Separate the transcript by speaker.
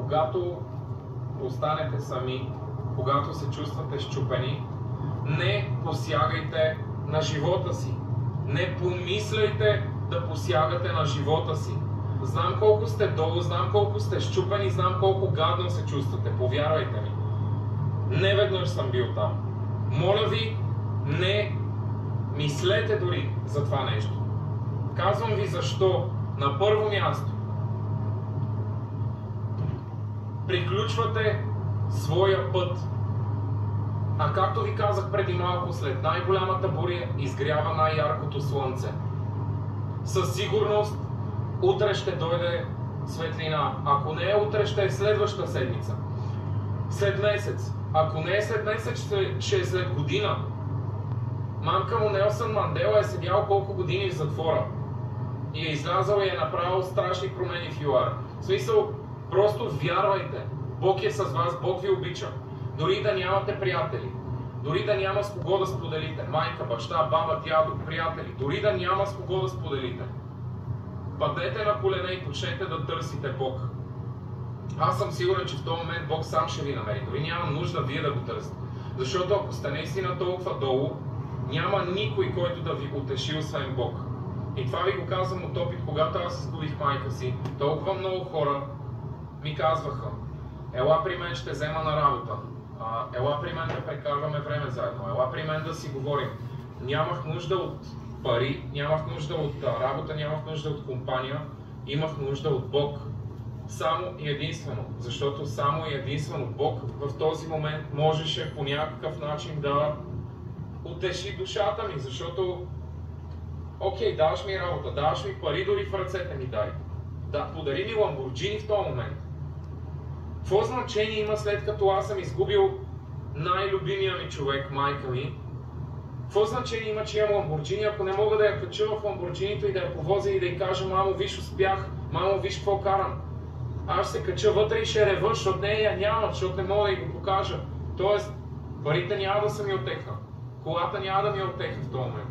Speaker 1: когато останете сами, когато се чувствате счупени, не посягайте на живота си. Не помисляйте да посягате на живота си. Знам колко сте долу, знам колко сте счупени, знам колко гадно се чувствате. Повярвайте ми. Не веднъж съм бил там. Моля ви, не мислете дори за това нещо. Казвам ви защо. На първо място, приключвате своя път. А както ви казах преди малко, след най-голямата буря изгрява най-яркото слънце. Със сигурност утре ще дойде светлина. Ако не е утре, ще е следващата седмица. След месец. Ако не е след месец, ще е след година. Мамка му Нелсън Мандела е седял колко години в затвора. И е излязъл и е направил страшни промени в ЮАР. В смисъл, просто вярвайте. Бог е с вас, Бог ви обича. Дори да нямате приятели, дори да няма с кого да споделите, майка, баща, баба, дядо, приятели, дори да няма с кого да споделите, падете на колене и почнете да търсите Бог. Аз съм сигурен, че в този момент Бог сам ще ви намери. Дори няма нужда вие да го търсите. Защото ако сте наистина толкова долу, няма никой, който да ви утеши, освен Бог. И това ви го казвам от опит, когато аз изгубих майка си. Толкова много хора ми казваха: ела при мен, ще взема на работа. Ела при мен да прекарваме време заедно. Ела при мен да си говорим. Нямах нужда от пари, нямах нужда от работа, нямах нужда от компания. Имах нужда от Бог. Само и единствено. Защото само и единствено Бог в този момент можеше по някакъв начин да утеши душата ми. Защото окей, даваш ми работа, даваш ми пари, дори в ръцете ми дай. Да, подари ми Ламборджини в този момент. Какво значение има, след като аз съм изгубил най-любимия ми човек, майка ми? Какво значение има, че имам Ламборджини, ако не мога да я кача в Ламборджинито и да я повозя и да й кажа: мамо, виж, успях, мамо, виж какво карам. Аз ще се кача вътре и ще рева, защото нея я няма, защото не мога да й го покажа. Тоест, парите няма да са ми отеха, колата няма да ми отеха в този момент.